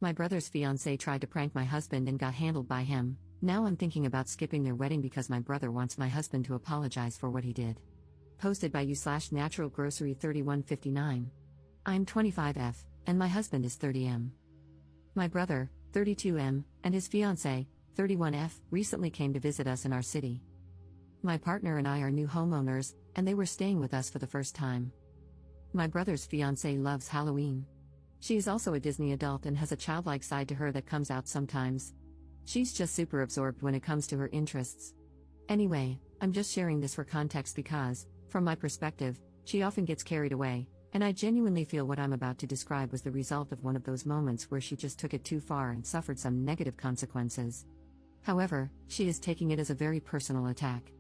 My brother's fiancée tried to prank my husband and got handled by him. Now I'm thinking about skipping their wedding because my brother wants my husband to apologize for what he did. Posted by you/Natural Grocery 3159. I'm 25F, and my husband is 30M. My brother, 32M, and his fiancée, 31F, recently came to visit us in our city. My partner and I are new homeowners, and they were staying with us for the first time. My brother's fiancée loves Halloween. She is also a Disney adult and has a childlike side to her that comes out sometimes. She's just super absorbed when it comes to her interests. Anyway, I'm just sharing this for context because, from my perspective, she often gets carried away, and I genuinely feel what I'm about to describe was the result of one of those moments where she just took it too far and suffered some negative consequences. However, she is taking it as a very personal attack.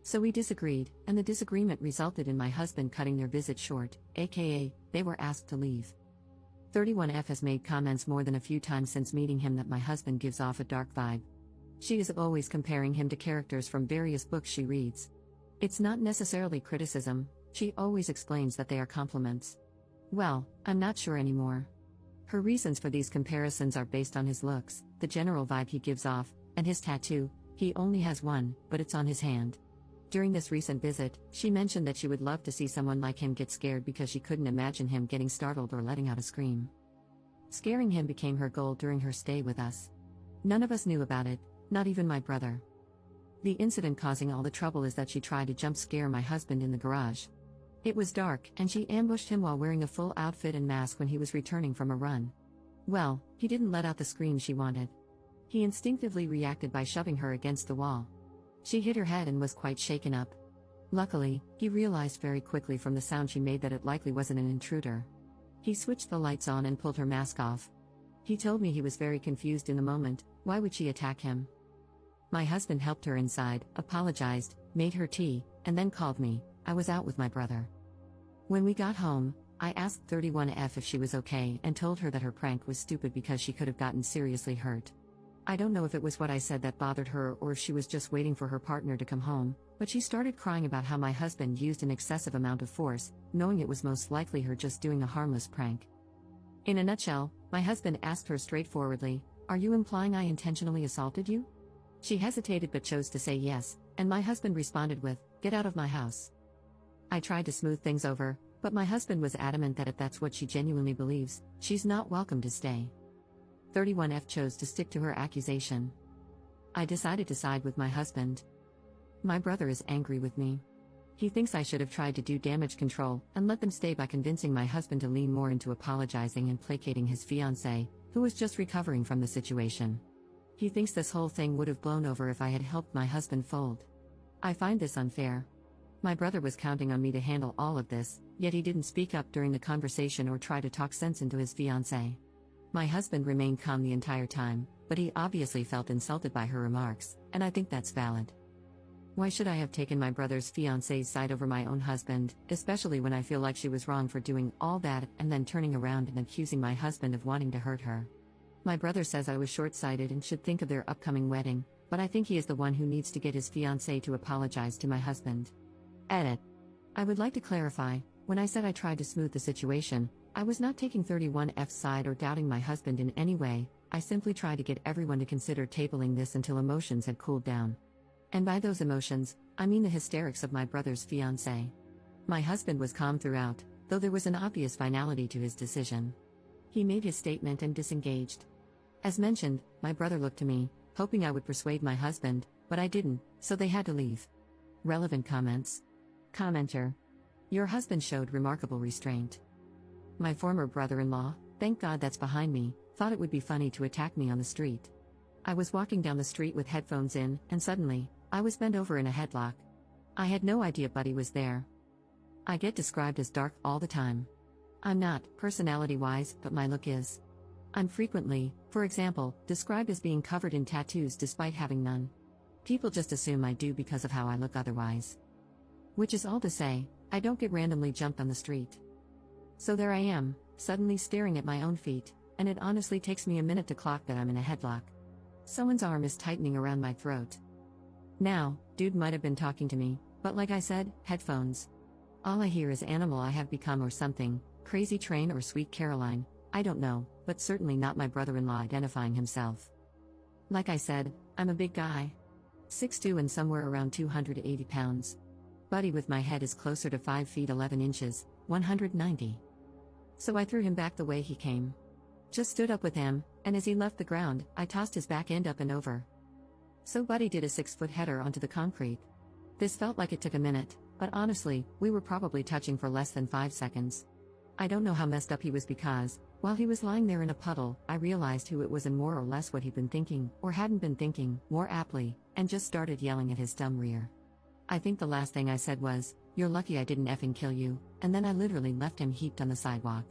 So we disagreed, and the disagreement resulted in my husband cutting their visit short, aka, they were asked to leave. 31F has made comments more than a few times since meeting him that my husband gives off a dark vibe. She is always comparing him to characters from various books she reads. It's not necessarily criticism, she always explains that they are compliments. Well, I'm not sure anymore. Her reasons for these comparisons are based on his looks, the general vibe he gives off, and his tattoo. He only has one, but it's on his hand. During this recent visit, she mentioned that she would love to see someone like him get scared because she couldn't imagine him getting startled or letting out a scream. Scaring him became her goal during her stay with us. None of us knew about it, not even my brother. The incident causing all the trouble is that she tried to jump scare my husband in the garage. It was dark, and she ambushed him while wearing a full outfit and mask when he was returning from a run. Well, he didn't let out the scream she wanted. He instinctively reacted by shoving her against the wall. She hit her head and was quite shaken up. Luckily, he realized very quickly from the sound she made that it likely wasn't an intruder. He switched the lights on and pulled her mask off. He told me he was very confused in the moment. Why would she attack him? My husband helped her inside, apologized, made her tea, and then called me. I was out with my brother. When we got home, I asked 31F if she was okay and told her that her prank was stupid because she could have gotten seriously hurt. I don't know if it was what I said that bothered her or if she was just waiting for her partner to come home, but she started crying about how my husband used an excessive amount of force, knowing it was most likely her just doing a harmless prank. In a nutshell, my husband asked her straightforwardly, "Are you implying I intentionally assaulted you?" She hesitated but chose to say yes, and my husband responded with, "Get out of my house." I tried to smooth things over, but my husband was adamant that if that's what she genuinely believes, she's not welcome to stay. 31F chose to stick to her accusation. I decided to side with my husband. My brother is angry with me. He thinks I should have tried to do damage control and let them stay by convincing my husband to lean more into apologizing and placating his fiancée, who was just recovering from the situation. He thinks this whole thing would have blown over if I had helped my husband fold. I find this unfair. My brother was counting on me to handle all of this, yet he didn't speak up during the conversation or try to talk sense into his fiancée. My husband remained calm the entire time, but he obviously felt insulted by her remarks, and I think that's valid. Why should I have taken my brother's fiancée's side over my own husband, especially when I feel like she was wrong for doing all that and then turning around and accusing my husband of wanting to hurt her? My brother says I was short-sighted and should think of their upcoming wedding, but I think he is the one who needs to get his fiancée to apologize to my husband. Edit. I would like to clarify, when I said I tried to smooth the situation, I was not taking 31F's side or doubting my husband in any way. I simply tried to get everyone to consider tabling this until emotions had cooled down. And by those emotions, I mean the hysterics of my brother's fiancée. My husband was calm throughout, though there was an obvious finality to his decision. He made his statement and disengaged. As mentioned, my brother looked to me, hoping I would persuade my husband, but I didn't, so they had to leave. Relevant comments. Commenter. Your husband showed remarkable restraint. My former brother-in-law, thank God that's behind me, thought it would be funny to attack me on the street. I was walking down the street with headphones in, and suddenly, I was bent over in a headlock. I had no idea Buddy was there. I get described as dark all the time. I'm not, personality-wise, but my look is. I'm frequently, for example, described as being covered in tattoos despite having none. People just assume I do because of how I look otherwise. Which is all to say, I don't get randomly jumped on the street. So there I am, suddenly staring at my own feet, and it honestly takes me a minute to clock that I'm in a headlock. Someone's arm is tightening around my throat. Now, dude might have been talking to me, but like I said, headphones. All I hear is Animal I Have Become or something, Crazy Train or Sweet Caroline, I don't know, but certainly not my brother-in-law identifying himself. Like I said, I'm a big guy. 6'2" and somewhere around 280 pounds. Buddy with my head is closer to 5 feet 11 inches, 190. So I threw him back the way he came. Just stood up with him, and as he left the ground, I tossed his back end up and over. So Buddy did a 6-foot header onto the concrete. This felt like it took a minute, but honestly, we were probably touching for less than 5 seconds. I don't know how messed up he was because, while he was lying there in a puddle, I realized who it was and more or less what he'd been thinking, or hadn't been thinking, more aptly, and just started yelling at his dumb rear. I think the last thing I said was, "You're lucky I didn't effing kill you," and then I literally left him heaped on the sidewalk.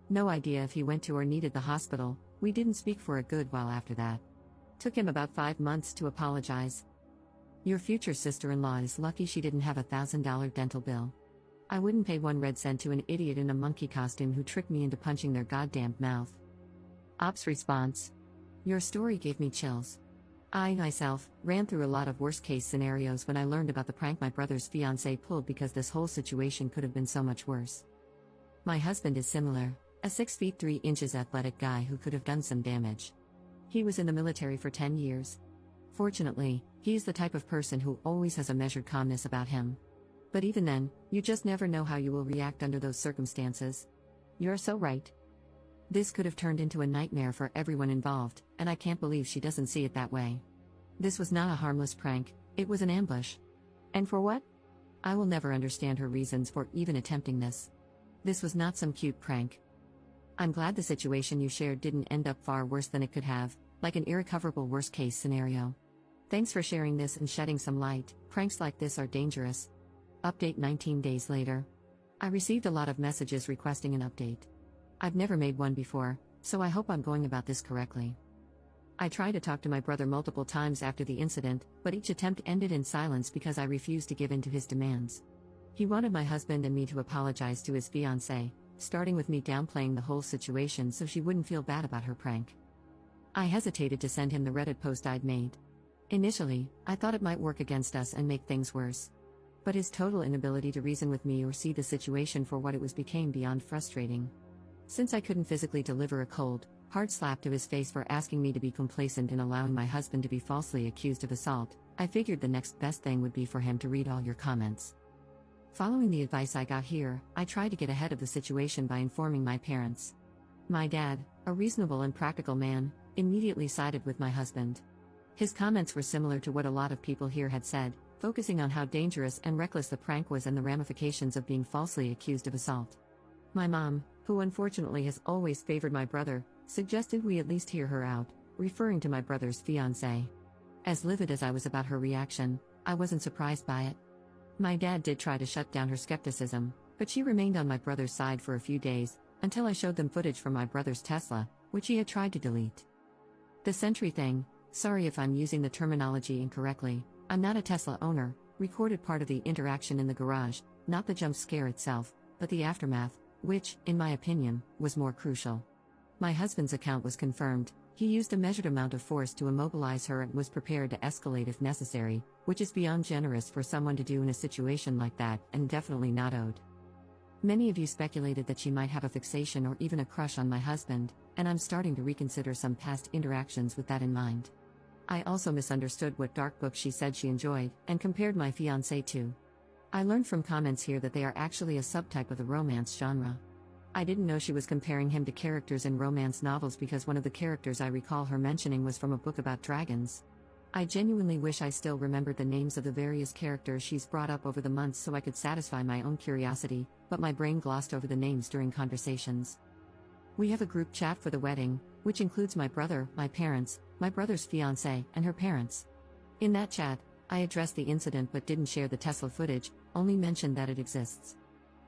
No idea if he went to or needed the hospital. We didn't speak for a good while after that. Took him about 5 months to apologize. Your future sister-in-law is lucky she didn't have a $1,000 dental bill. I wouldn't pay 1 red cent to an idiot in a monkey costume who tricked me into punching their goddamn mouth. Ops response. Your story gave me chills. I, myself, ran through a lot of worst-case scenarios when I learned about the prank my brother's fiancée pulled because this whole situation could have been so much worse. My husband is similar, a 6 feet 3 inches athletic guy who could have done some damage. He was in the military for 10 years. Fortunately, he's the type of person who always has a measured calmness about him. But even then, you just never know how you will react under those circumstances. You're so right. This could have turned into a nightmare for everyone involved, and I can't believe she doesn't see it that way. This was not a harmless prank, it was an ambush. And for what? I will never understand her reasons for even attempting this. This was not some cute prank. I'm glad the situation you shared didn't end up far worse than it could have, like an irrecoverable worst-case scenario. Thanks for sharing this and shedding some light. Pranks like this are dangerous. Update 19 days later. I received a lot of messages requesting an update. I've never made one before, so I hope I'm going about this correctly. I tried to talk to my brother multiple times after the incident, but each attempt ended in silence because I refused to give in to his demands. He wanted my husband and me to apologize to his fiancée, starting with me downplaying the whole situation so she wouldn't feel bad about her prank. I hesitated to send him the Reddit post I'd made. Initially, I thought it might work against us and make things worse. But his total inability to reason with me or see the situation for what it was became beyond frustrating. Since I couldn't physically deliver a cold, hard slap to his face for asking me to be complacent in allowing my husband to be falsely accused of assault, I figured the next best thing would be for him to read all your comments. Following the advice I got here, I tried to get ahead of the situation by informing my parents. My dad, a reasonable and practical man, immediately sided with my husband. His comments were similar to what a lot of people here had said, focusing on how dangerous and reckless the prank was and the ramifications of being falsely accused of assault. My mom, who unfortunately has always favored my brother, suggested we at least hear her out, referring to my brother's fiancée. As livid as I was about her reaction, I wasn't surprised by it. My dad did try to shut down her skepticism, but she remained on my brother's side for a few days, until I showed them footage from my brother's Tesla, which he had tried to delete. The Sentry thing, sorry if I'm using the terminology incorrectly, I'm not a Tesla owner, recorded part of the interaction in the garage, not the jump scare itself, but the aftermath, which, in my opinion, was more crucial. My husband's account was confirmed. He used a measured amount of force to immobilize her and was prepared to escalate if necessary, which is beyond generous for someone to do in a situation like that and definitely not owed. Many of you speculated that she might have a fixation or even a crush on my husband, and I'm starting to reconsider some past interactions with that in mind. I also misunderstood what dark book she said she enjoyed, and compared my fiancé to. I learned from comments here that they are actually a subtype of the romance genre. I didn't know she was comparing him to characters in romance novels because one of the characters I recall her mentioning was from a book about dragons. I genuinely wish I still remembered the names of the various characters she's brought up over the months so I could satisfy my own curiosity, but my brain glossed over the names during conversations. We have a group chat for the wedding, which includes my brother, my parents, my brother's fiancée, and her parents. In that chat, I addressed the incident but didn't share the Tesla footage, only mentioned that it exists.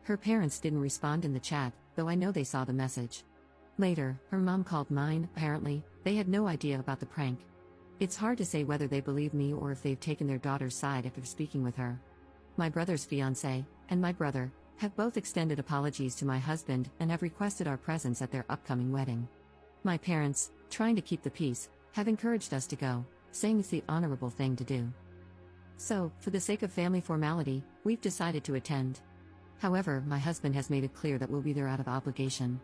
Her parents didn't respond in the chat, though I know they saw the message. Later, her mom called mine. Apparently, they had no idea about the prank. It's hard to say whether they believe me or if they've taken their daughter's side after speaking with her. My brother's fiancée, and my brother, have both extended apologies to my husband and have requested our presence at their upcoming wedding. My parents, trying to keep the peace, have encouraged us to go, saying it's the honorable thing to do. So, for the sake of family formality, we've decided to attend. However, my husband has made it clear that we'll be there out of obligation.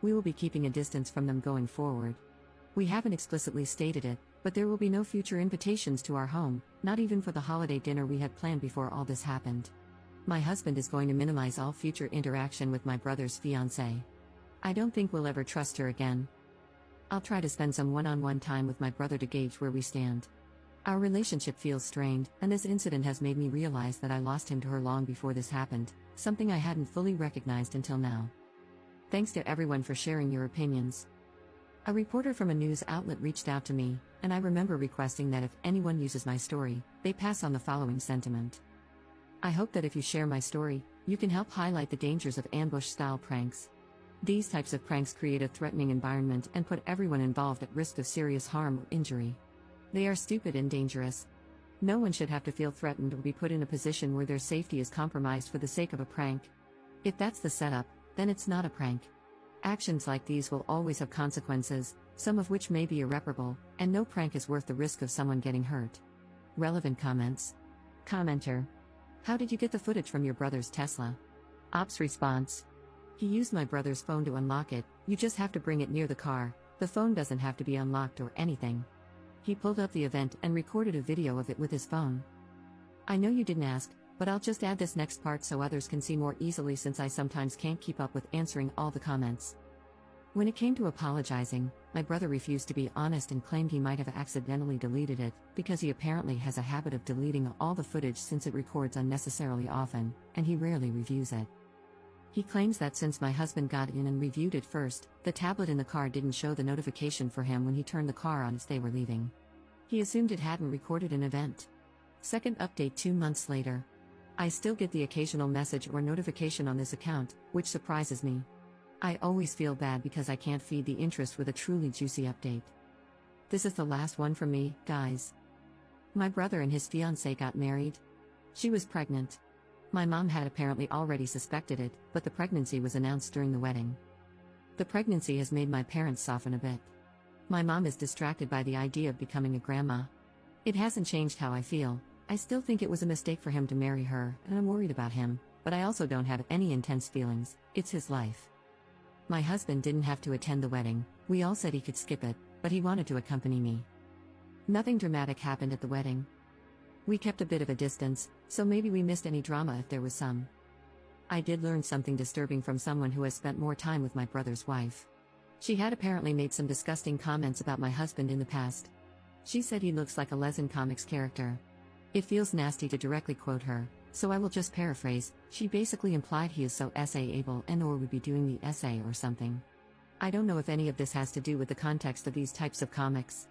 We will be keeping a distance from them going forward. We haven't explicitly stated it, but there will be no future invitations to our home, not even for the holiday dinner we had planned before all this happened. My husband is going to minimize all future interaction with my brother's fiancée. I don't think we'll ever trust her again. I'll try to spend some one-on-one time with my brother to gauge where we stand. Our relationship feels strained, and this incident has made me realize that I lost him to her long before this happened, something I hadn't fully recognized until now. Thanks to everyone for sharing your opinions. A reporter from a news outlet reached out to me, and I remember requesting that if anyone uses my story, they pass on the following sentiment. I hope that if you share my story, you can help highlight the dangers of ambush-style pranks. These types of pranks create a threatening environment and put everyone involved at risk of serious harm or injury. They are stupid and dangerous. No one should have to feel threatened or be put in a position where their safety is compromised for the sake of a prank. If that's the setup, then it's not a prank. Actions like these will always have consequences, some of which may be irreparable, and no prank is worth the risk of someone getting hurt. Relevant comments. Commenter. How did you get the footage from your brother's Tesla? Ops response. He used my brother's phone to unlock it. You just have to bring it near the car. The phone doesn't have to be unlocked or anything. He pulled up the event and recorded a video of it with his phone. I know you didn't ask, but I'll just add this next part so others can see more easily since I sometimes can't keep up with answering all the comments. When it came to apologizing, my brother refused to be honest and claimed he might have accidentally deleted it, because he apparently has a habit of deleting all the footage since it records unnecessarily often, and he rarely reviews it. He claims that since my husband got in and reviewed it first, the tablet in the car didn't show the notification for him when he turned the car on as they were leaving. He assumed it hadn't recorded an event. Second update 2 months later. I still get the occasional message or notification on this account, which surprises me. I always feel bad because I can't feed the interest with a truly juicy update. This is the last one from me, guys. My brother and his fiancée got married. She was pregnant. My mom had apparently already suspected it, but the pregnancy was announced during the wedding. The pregnancy has made my parents soften a bit. My mom is distracted by the idea of becoming a grandma. It hasn't changed how I feel. I still think it was a mistake for him to marry her, and I'm worried about him, but I also don't have any intense feelings. It's his life. My husband didn't have to attend the wedding. We all said he could skip it, but he wanted to accompany me. Nothing dramatic happened at the wedding. We kept a bit of a distance, so maybe we missed any drama if there was some. I did learn something disturbing from someone who has spent more time with my brother's wife. She had apparently made some disgusting comments about my husband in the past. She said he looks like a Lesson Comics character. It feels nasty to directly quote her, so I will just paraphrase. She basically implied he is so essay-able and/or would be doing the essay or something. I don't know if any of this has to do with the context of these types of comics.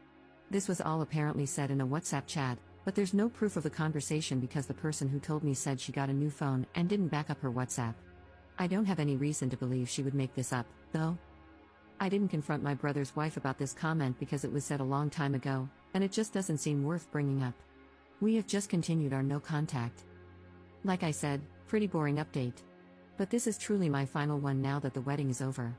This was all apparently said in a WhatsApp chat, but there's no proof of the conversation because the person who told me said she got a new phone and didn't back up her WhatsApp. I don't have any reason to believe she would make this up, though. I didn't confront my brother's wife about this comment because it was said a long time ago, and it just doesn't seem worth bringing up. We have just continued our no contact. Like I said, pretty boring update. But this is truly my final one now that the wedding is over.